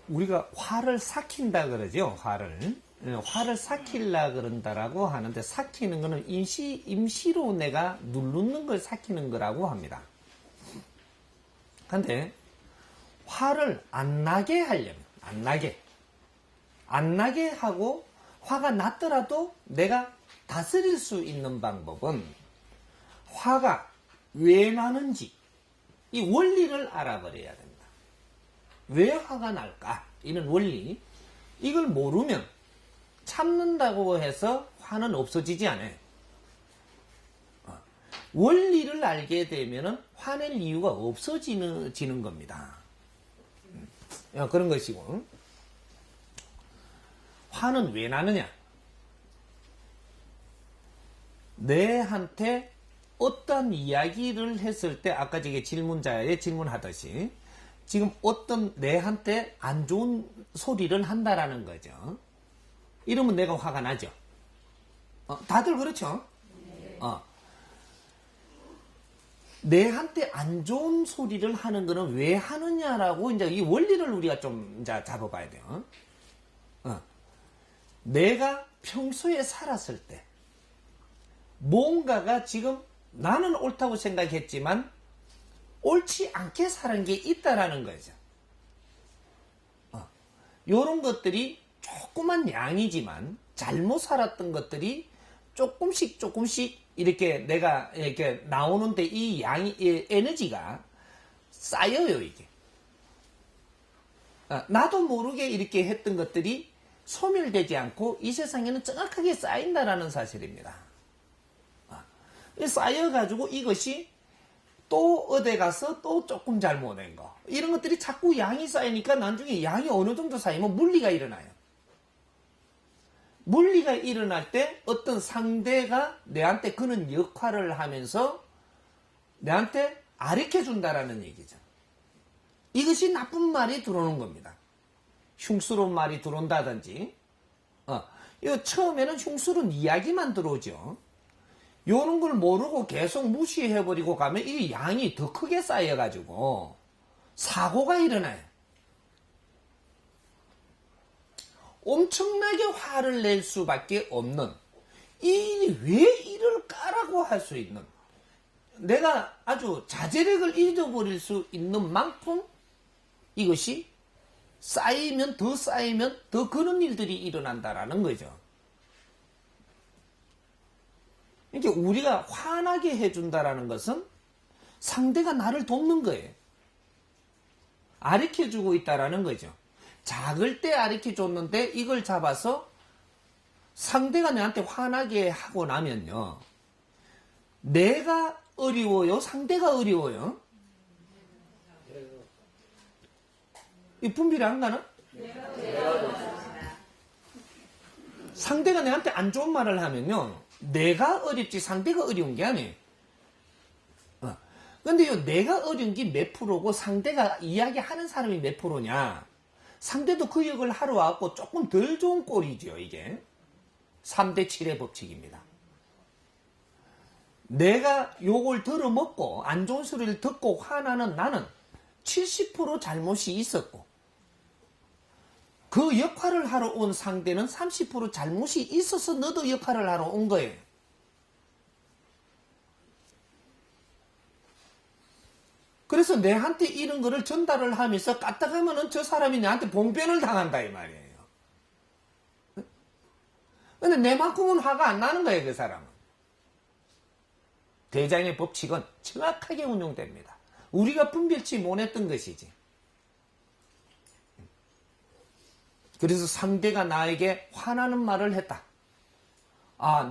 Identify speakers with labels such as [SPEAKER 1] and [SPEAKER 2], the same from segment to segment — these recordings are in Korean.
[SPEAKER 1] 우리가 화를 삭힌다 그러죠. 화를 삭힐라 그런다라고 하는데, 삭히는 거는 임시로 내가 누르는 걸 삭히는 거라고 합니다. 근데 화를 안 나게 하려면, 안 나게 하고 화가 났더라도 내가 다스릴 수 있는 방법은, 화가 왜 나는지 이 원리를 알아버려야 됩니다. 왜 화가 날까? 이런 원리, 이걸 모르면 참는다고 해서 화는 없어지지 않아요. 원리를 알게 되면 화낼 이유가 없어지는 겁니다. 그런 것이고, 화는 왜 나느냐? 내한테 어떤 이야기를 했을 때, 아까 저게 질문자에 질문하듯이 지금 어떤 내한테 안 좋은 소리를 한다라는 거죠. 이러면 내가 화가 나죠. 다들 그렇죠? 내한테 안 좋은 소리를 하는 거는 왜 하느냐라고 이제 이 원리를 우리가 좀 이제 잡아봐야 돼요. 내가 평소에 살았을 때 뭔가가 지금 나는 옳다고 생각했지만 옳지 않게 살은 게 있다라는 거죠. 요런 것들이 조그만 양이지만 잘못 살았던 것들이 조금씩 이렇게 내가 이렇게 나오는데, 이 양이, 이 에너지가 쌓여요, 이게. 나도 모르게 이렇게 했던 것들이 소멸되지 않고 이 세상에는 정확하게 쌓인다라는 사실입니다. 쌓여가지고 이것이 또 어디 가서 또 조금 잘못된 거, 이런 것들이 자꾸 양이 쌓이니까 나중에 양이 어느 정도 쌓이면 물리가 일어나요. 물리가 일어날 때 어떤 상대가 내한테 그런 역할을 하면서 내한테 가르쳐 준다라는 얘기죠. 이것이 나쁜 말이 들어오는 겁니다. 흉스러운 말이 들어온다든지, 이거 처음에는 흉스러운 이야기만 들어오죠. 요런 걸 모르고 계속 무시해버리고 가면 이 양이 더 크게 쌓여가지고 사고가 일어나요. 엄청나게 화를 낼 수밖에 없는, 왜 이럴까라고 할 수 있는, 내가 아주 자제력을 잃어버릴 수 있는 만큼 이것이 쌓이면 더 그런 일들이 일어난다라는 거죠. 이게 우리가 화나게 해준다라는 것은 상대가 나를 돕는 거예요. 가르쳐주고 있다라는 거죠. 작을 때 가르쳐줬는데 이걸 잡아서 상대가 내한테 화나게 하고 나면요, 내가 어려워요? 상대가 어려워요? 이 분별이 안 가나? 상대가 내한테 안 좋은 말을 하면요, 내가 어렵지 상대가 어려운 게 아니에요. 근데요, 내가 어려운 게 몇 프로고 상대가 이야기하는 사람이 몇 프로냐? 상대도 그 역을 하러 와갖고 조금 덜 좋은 꼴이죠, 이게. 3대 7의 법칙입니다. 내가 욕을 들어먹고 안 좋은 소리를 듣고 화나는 나는 70% 잘못이 있었고, 그 역할을 하러 온 상대는 30% 잘못이 있어서 너도 역할을 하러 온 거예요. 그래서 내한테 이런 거를 전달을 하면서 까딱하면은 저 사람이 내한테 봉변을 당한다 이 말이에요. 근데 내만큼은 화가 안 나는 거예요, 그 사람은. 대장의 법칙은 정확하게 운용됩니다. 우리가 분별치 못했던 것이지. 그래서 상대가 나에게 화나는 말을 했다.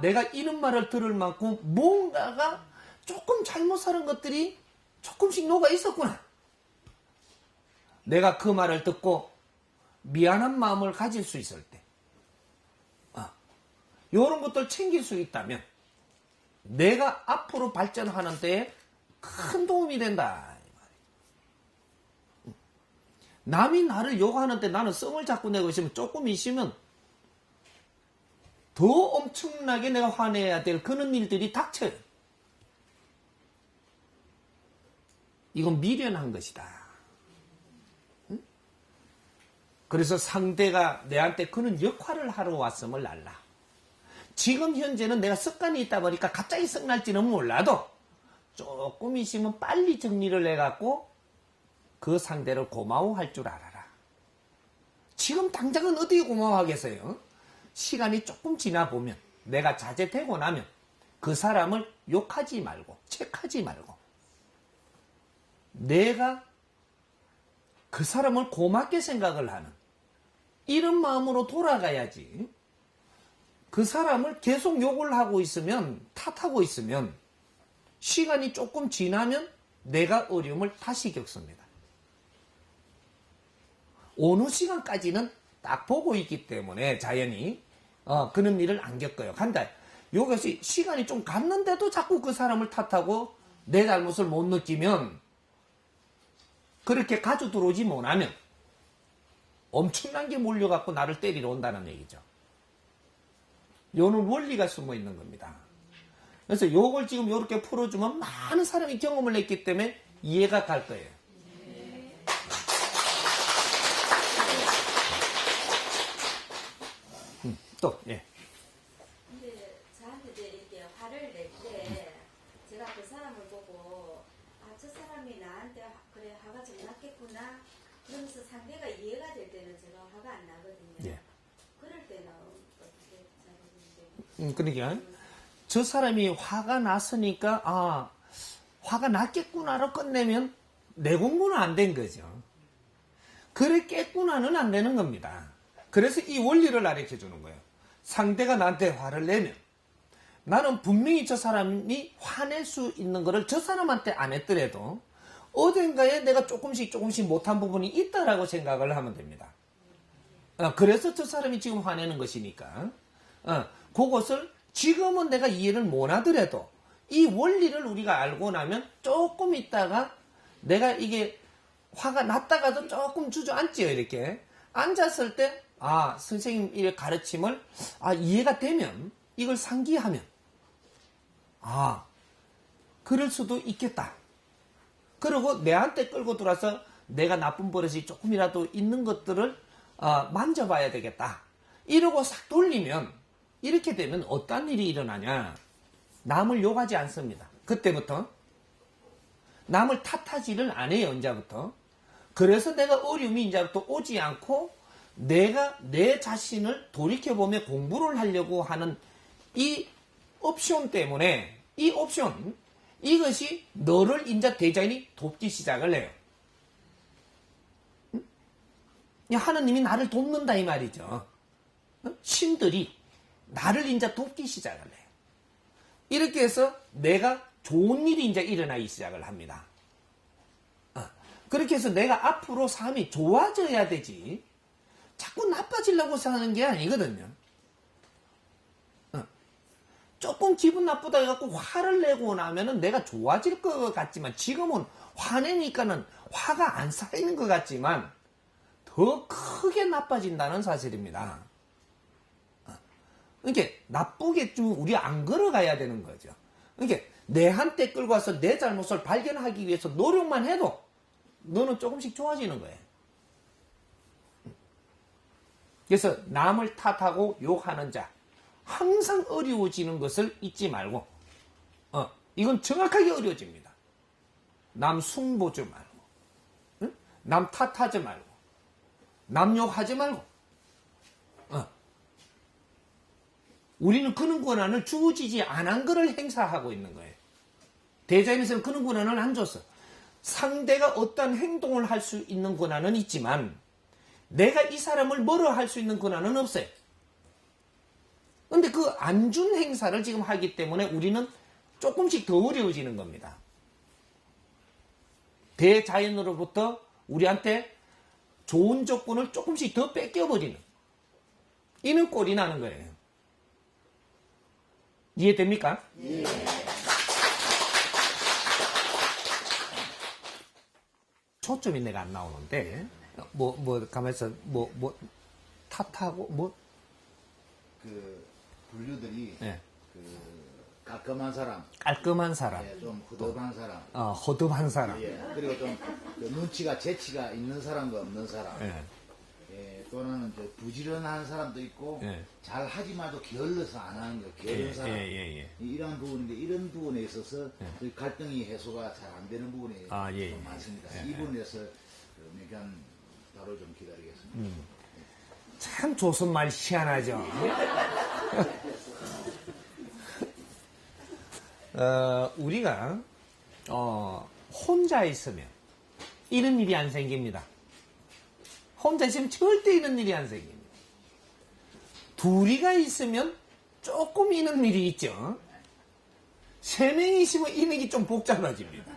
[SPEAKER 1] 내가 이런 말을 들을 만큼 뭔가가 조금 잘못 살은 것들이 조금씩 녹아 있었구나. 내가 그 말을 듣고 미안한 마음을 가질 수 있을 때, 이런 것들 챙길 수 있다면 내가 앞으로 발전하는 데에 큰 도움이 된다. 남이 나를 욕하는데 나는 썸을 자꾸 내고 있으면, 조금 있으면 더 엄청나게 내가 화내야 될 그런 일들이 닥쳐요. 이건 미련한 것이다. 그래서 상대가 내한테 그런 역할을 하러 왔음을 알라. 지금 현재는 내가 습관이 있다 보니까 갑자기 썩날지는 몰라도 조금 있으면 빨리 정리를 해갖고 그 상대를 고마워할 줄 알아라. 지금 당장은 어떻게 고마워하겠어요? 시간이 조금 지나 보면, 내가 자제되고 나면 그 사람을 욕하지 말고 책하지 말고 내가 그 사람을 고맙게 생각을 하는 이런 마음으로 돌아가야지. 그 사람을 계속 욕을 하고 있으면, 탓하고 있으면 시간이 조금 지나면 내가 어려움을 다시 겪습니다. 어느 시간까지는 딱 보고 있기 때문에 자연히 그런 일을 안 겪어요. 간다. 이것이 시간이 좀 갔는데도 자꾸 그 사람을 탓하고 내 잘못을 못 느끼면, 그렇게 가져 들어오지 못하면 엄청난 게 몰려갖고 나를 때리러 온다는 얘기죠. 요는 원리가 숨어 있는 겁니다. 그래서 요걸 지금 요렇게 풀어주면 많은 사람이 경험을 했기 때문에 이해가 갈 거예요. 또, 예.
[SPEAKER 2] 근데 저한테 이렇게 화를 낼 때 제가 그 사람을 보고 저 사람이 나한테 그래 화가 좀 났겠구나 그러면서 상대가 이해가 될 때는 제가 화가 안 나거든요.
[SPEAKER 1] 예.
[SPEAKER 2] 그럴 때는 어떻게 잘해주는데?
[SPEAKER 1] 그러니까 저 사람이 화가 났으니까 화가 났겠구나로 끝내면 내 공부는 안 된 거죠. 그랬겠구나는 안 되는 겁니다. 그래서 이 원리를 가르쳐 주는 거예요. 상대가 나한테 화를 내면 나는 분명히 저 사람이 화낼 수 있는 거를 저 사람한테 안 했더라도 어딘가에 내가 조금씩 못한 부분이 있다라고 생각을 하면 됩니다. 그래서 저 사람이 지금 화내는 것이니까 그것을 지금은 내가 이해를 못 하더라도 이 원리를 우리가 알고 나면 조금 있다가 내가 이게 화가 났다가도 조금 주저앉지요. 이렇게 앉았을 때 선생님 이 가르침을 이해가 되면, 이걸 상기하면 그럴 수도 있겠다. 그리고 내한테 끌고 들어와서 내가 나쁜 버릇이 조금이라도 있는 것들을 만져봐야 되겠다. 이러고 싹 돌리면, 이렇게 되면 어떤 일이 일어나냐. 남을 욕하지 않습니다. 그때부터 남을 탓하지를 안 해요. 이제부터. 그래서 내가 어려움이 이제부터 오지 않고 내가 내 자신을 돌이켜보며 공부를 하려고 하는 이 옵션 때문에, 이 옵션, 이것이 너를 이제 대자연이 돕기 시작을 해요. 하느님이 나를 돕는다 이 말이죠. 신들이 나를 이제 돕기 시작을 해요. 이렇게 해서 내가 좋은 일이 이제 일어나기 시작을 합니다. 그렇게 해서 내가 앞으로 삶이 좋아져야 되지, 자꾸 나빠지려고 사는 게 아니거든요. 조금 기분 나쁘다 해갖고 화를 내고 나면은 내가 좋아질 것 같지만, 지금은 화내니까는 화가 안 쌓이는 것 같지만 더 크게 나빠진다는 사실입니다. 그러니까 나쁘게 좀 우리 안 걸어가야 되는 거죠. 그러니까 내한테 끌고 와서 내 잘못을 발견하기 위해서 노력만 해도 너는 조금씩 좋아지는 거예요. 그래서 남을 탓하고 욕하는 자, 항상 어려워지는 것을 잊지 말고, 이건 정확하게 어려워집니다. 남 숭보지 말고, 남 탓하지 말고, 남 욕하지 말고, 우리는 그런 권한을 주어지지 않은 것을 행사하고 있는 거예요. 대자연에서는 그런 권한을 안 줬어. 상대가 어떤 행동을 할 수 있는 권한은 있지만 내가 이 사람을 뭐로 할 수 있는 권한은 없어요. 근데 그 안 준 행사를 지금 하기 때문에 우리는 조금씩 더 어려워지는 겁니다. 대자연으로부터 우리한테 좋은 조건을 조금씩 더 뺏겨버리는, 이는 꼴이 나는 거예요. 이해됩니까? 예. 초점이 내가 안 나오는데, 가만있어, 탓하고,
[SPEAKER 3] 그, 분류들이,
[SPEAKER 1] 예.
[SPEAKER 3] 깔끔한 사람.
[SPEAKER 1] 깔끔한 사람.
[SPEAKER 3] 예, 좀 허접한 사람.
[SPEAKER 1] 허접한 사람.
[SPEAKER 3] 예, 그리고 좀, 눈치가, 재치가 있는 사람과 없는 사람.
[SPEAKER 1] 예.
[SPEAKER 3] 예, 또 하나는 이제 부지런한 사람도 있고
[SPEAKER 1] 예.
[SPEAKER 3] 잘 하지만도 게을러서 안 하는 거 게으른 사람 이런 부분인데 이런 부분에 있어서 그 갈등이 해소가 잘 안 되는 부분이 좀 많습니다. 이 부분에서 그러니까 바로 좀 기다리겠습니다.
[SPEAKER 1] 참 조선말 희한하죠. 우리가 혼자 있으면 이런 일이 안 생깁니다. 혼자 있으면 절대 이런 일이 안 생깁니다. 둘이가 있으면 조금 이런 일이 있죠. 3명이 있으면 이런 일이 좀 복잡해집니다.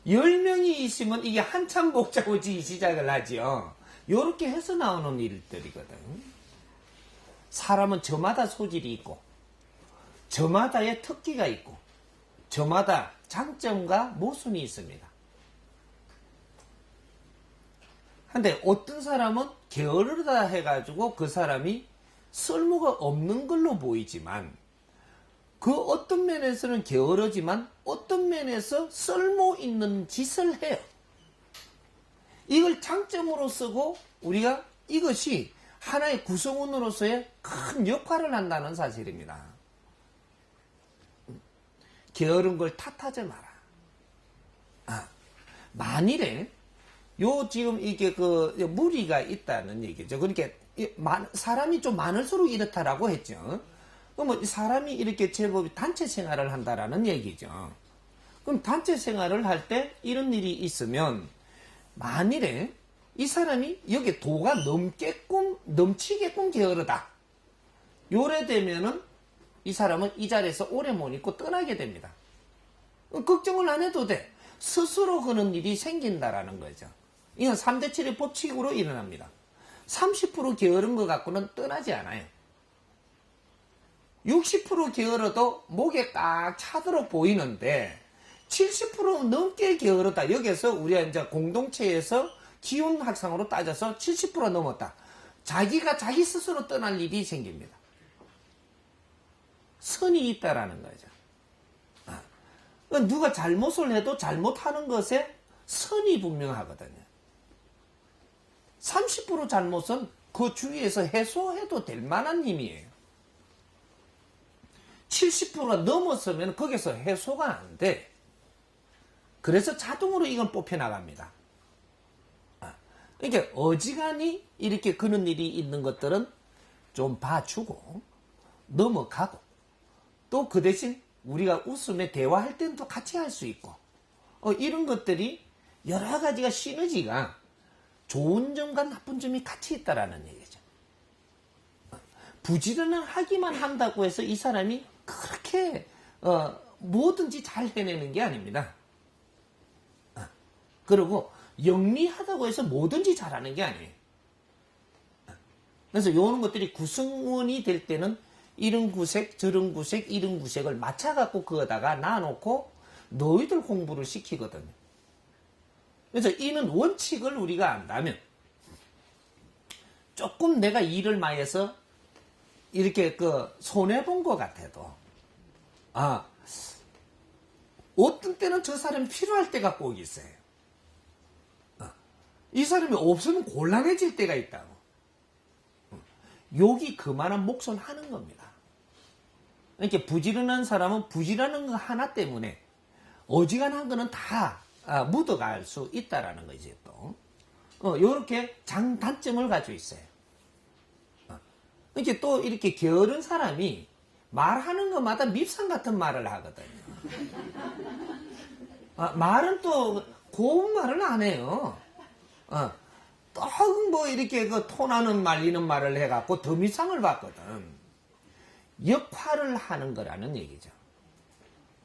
[SPEAKER 1] 10명이 있으면 이게 한참 복잡해지기 시작을 하죠. 요렇게 해서 나오는 일들이거든. 사람은 저마다 소질이 있고 저마다의 특기가 있고 저마다 장점과 모순이 있습니다. 근데 어떤 사람은 게으르다 해가지고 그 사람이 쓸모가 없는 걸로 보이지만 그 어떤 면에서는 게으르지만 어떤 면에서 쓸모 있는 짓을 해요. 이걸 장점으로 쓰고 우리가 이것이 하나의 구성원으로서의 큰 역할을 한다는 사실입니다. 게으른 걸 탓하지 마라. 만일에 지금 이게 무리가 있다는 얘기죠. 그러니까 사람이 좀 많을수록 이렇다라고 했죠. 그럼 사람이 이렇게 제법 단체 생활을 한다라는 얘기죠. 그럼 단체 생활을 할 때 이런 일이 있으면 만일에 이 사람이 여기 도가 넘치게끔 게으르다. 요래 되면은 이 사람은 이 자리에서 오래 못 있고 떠나게 됩니다. 걱정을 안 해도 돼. 스스로 그런 일이 생긴다라는 거죠. 이건 3대7의 법칙으로 일어납니다. 30% 게으른 것 갖고는 떠나지 않아요. 60% 게으러도 목에 딱 차도록 보이는데 70% 넘게 게으르다. 여기서 우리가 이제 공동체에서 기혼 학상으로 따져서 70% 넘었다. 자기가 자기 스스로 떠날 일이 생깁니다. 선이 있다라는 거죠. 누가 잘못을 해도 잘못하는 것에 선이 분명하거든요. 30% 잘못은 그 주위에서 해소해도 될 만한 힘이에요. 70%가 넘었으면 거기서 해소가 안 돼. 그래서 자동으로 이건 뽑혀나갑니다. 그러니까 어지간히 이렇게 그런 일이 있는 것들은 좀 봐주고 넘어가고 또 그 대신 우리가 웃으며 대화할 때는 또 같이 할 수 있고 이런 것들이 여러 가지가 시너지가 좋은 점과 나쁜 점이 같이 있다라는 얘기죠. 부지런한 하기만 한다고 해서 이 사람이 그렇게 뭐든지 잘 해내는 게 아닙니다. 그리고 영리하다고 해서 뭐든지 잘하는 게 아니에요. 그래서 이런 것들이 구성원이 될 때는 이런 구색, 저런 구색, 이런 구색을 맞춰갖고 그거다가 놔놓고 너희들 공부를 시키거든요. 그래서 이는 원칙을 우리가 안다면 조금 내가 일을 많이 해서 이렇게 손해본 것 같아도 어떤 때는 저 사람이 필요할 때가 꼭 있어요. 이 사람이 없으면 곤란해질 때가 있다고. 욕이 그만한 몫을 하는 겁니다. 그러니까 부지런한 사람은 부지런한 거 하나 때문에 어지간한 거는 다 묻어갈 수 있다라는 거지 또. 요렇게 장단점을 가지고 있어요. 그러니까 또 이렇게 게으른 사람이 말하는 것마다 밉상 같은 말을 하거든요. 말은 또 고운 말을 안 해요. 또 뭐 이렇게 토나는 말 이런 말을 해갖고 더 밉상을 받거든. 역할을 하는 거라는 얘기죠.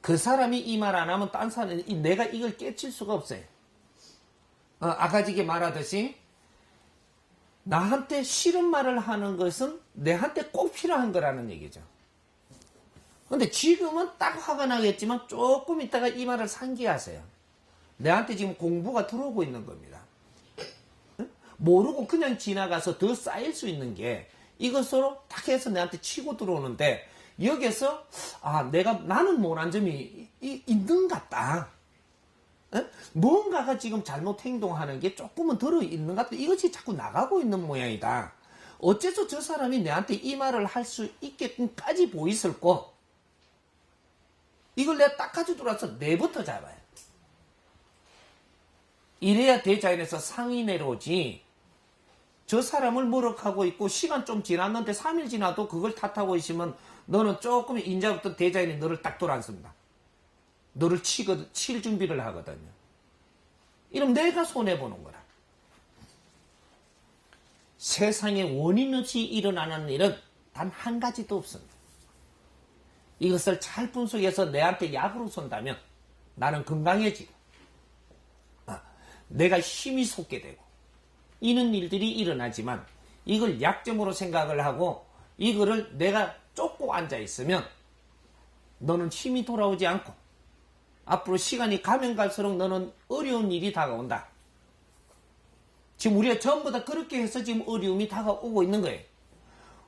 [SPEAKER 1] 그 사람이 이 말 안 하면 딴 사람이 내가 이걸 깨칠 수가 없어요. 아까 지게 말하듯이 나한테 싫은 말을 하는 것은 내한테 꼭 필요한 거라는 얘기죠. 근데 지금은 딱 화가 나겠지만 조금 있다가 이 말을 상기하세요. 내한테 지금 공부가 들어오고 있는 겁니다. 모르고 그냥 지나가서 더 쌓일 수 있는 게 이것으로 딱 해서 내한테 치고 들어오는데 여기서 나는 못한 점이 있는 것 같다. 뭔가가 지금 잘못 행동하는 게 조금은 들어있는 것 같아. 이것이 자꾸 나가고 있는 모양이다. 어째서 저 사람이 내한테 이 말을 할 수 있게끔까지 보이슬꼬? 이걸 내가 딱 가지고 들어와서 내부터 잡아요. 이래야 대자연에서 상이 내려오지. 저 사람을 모욕하고 있고 시간 좀 지났는데 3일 지나도 그걸 탓하고 있으면 너는 조금 인자부터 대자연이 너를 딱 돌아앉습니다. 너를 칠 준비를 하거든요. 이러면 내가 손해보는 거라. 세상에 원인 없이 일어나는 일은 단 한 가지도 없습니다. 이것을 잘 분석해서 내한테 약으로 손다면 나는 건강해지고 내가 힘이 솟게 되고 이런 일들이 일어나지만 이걸 약점으로 생각을 하고 이거를 내가 쫓고 앉아 있으면 너는 힘이 돌아오지 않고 앞으로 시간이 가면 갈수록 너는 어려운 일이 다가온다. 지금 우리가 전부 다 그렇게 해서 지금 어려움이 다가오고 있는 거예요.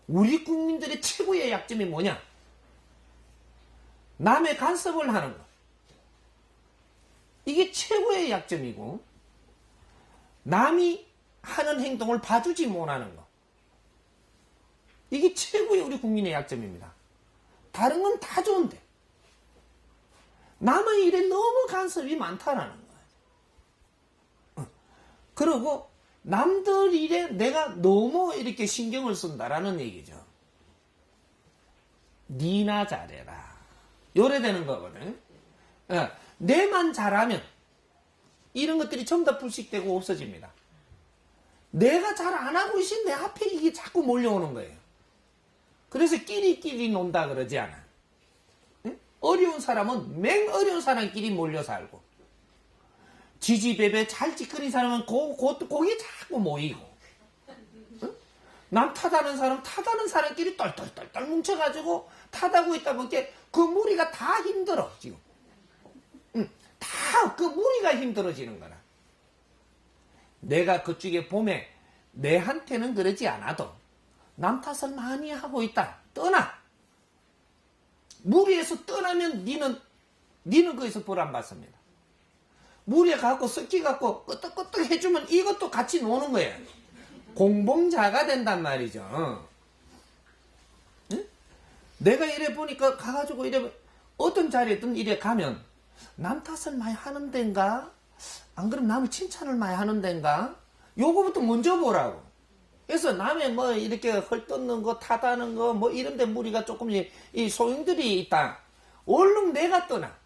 [SPEAKER 1] 우리 국민들의 최고의 약점이 뭐냐? 남의 간섭을 하는 거. 이게 최고의 약점이고 남이 하는 행동을 봐주지 못하는 거. 이게 최고의 우리 국민의 약점입니다. 다른 건 다 좋은데 남의 일에 너무 간섭이 많다라는 거예요. 그리고 남들 일에 내가 너무 이렇게 신경을 쓴다라는 얘기죠. 니나 잘해라. 요래 되는 거거든. 내만 잘하면 이런 것들이 전부 다 불식되고 없어집니다. 내가 잘 안 하고 있으면 내 앞에 이게 자꾸 몰려오는 거예요. 그래서 끼리끼리 논다 그러지 않아. 응? 어려운 사람은 맹 어려운 사람끼리 몰려 살고 지지배배 잘 찌끄린 사람은 거기에 자꾸 모이고 응? 남 탓하는 사람 탓하는 사람끼리 똘똘똘똘 뭉쳐가지고 탓하고 있다 보니까 그 무리가 다 힘들어 지금. 응? 다 그 무리가 힘들어지는 거라. 내가 그쪽에 보면 내한테는 그러지 않아도 남 탓을 많이 하고 있다. 떠나. 무리에서 떠나면 니는 거기서 벌 안 받습니다. 무리에 갖고 섞이 갖고 끄떡끄떡 해주면 이것도 같이 노는 거예요. 공범자가 된단 말이죠. 응? 내가 이래 보니까 가가지고 이래 어떤 자리에든 이래 가면 남 탓을 많이 하는 데인가? 안 그러면 남을 칭찬을 많이 하는 데인가? 요거부터 먼저 보라고. 그래서 남의 뭐 이렇게 헐뜯는 거, 탓하는 거, 뭐 이런 데 무리가 조금 이 소용들이 있다. 얼른 내가 떠나.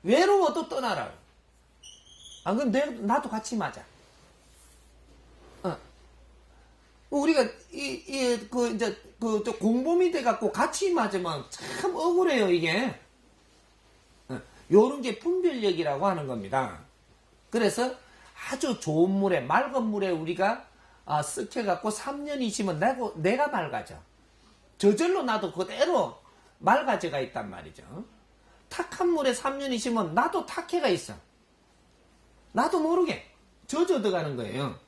[SPEAKER 1] 외로워도 떠나라고. 안 그러면 나도 같이 맞아. 우리가 저 공범이 돼갖고 같이 맞으면 참 억울해요, 이게. 요런 게 분별력이라고 하는 겁니다. 그래서 아주 좋은 물에, 맑은 물에 우리가 쓱해갖고 3년 있으면 내가 맑아져. 저절로 나도 그대로 맑아져가 있단 말이죠. 탁한 물에 3년 있으면 나도 탁해가 있어. 나도 모르게 젖어 들어가는 거예요.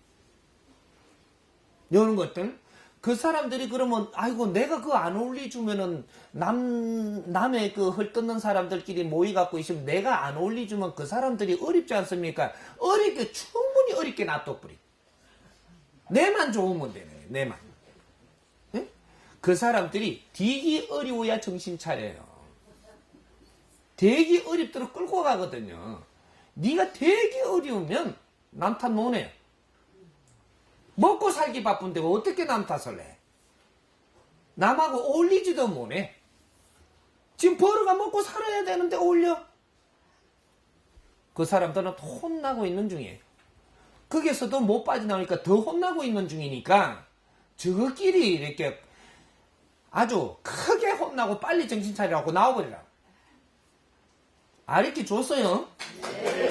[SPEAKER 1] 이런 것들. 그 사람들이 그러면 아이고 내가 그거 안 어울리주면은 남의 그 헐뜯는 사람들끼리 모여갖고 있으면 내가 안 어울리주면 그 사람들이 어렵지 않습니까? 어렵게 충분히 어렵게 놔둬버리. 내만 좋으면 되네. 내만. 네? 그 사람들이 되게 어려워야 정신 차려요. 되게 어렵도록 끌고 가거든요. 네가 되게 어려우면 남 탓 못해요. 먹고 살기 바쁜데 어떻게 남 탓을 해? 남하고 어울리지도 못해. 지금 벌어가 먹고 살아야 되는데 어울려? 그 사람들은 혼나고 있는 중이에요. 거기에서도 못 빠져나오니까 더 혼나고 있는 중이니까 저끼리 이렇게 아주 크게 혼나고 빨리 정신 차리라고 나와버리라고. 이렇게 줬어요. 네.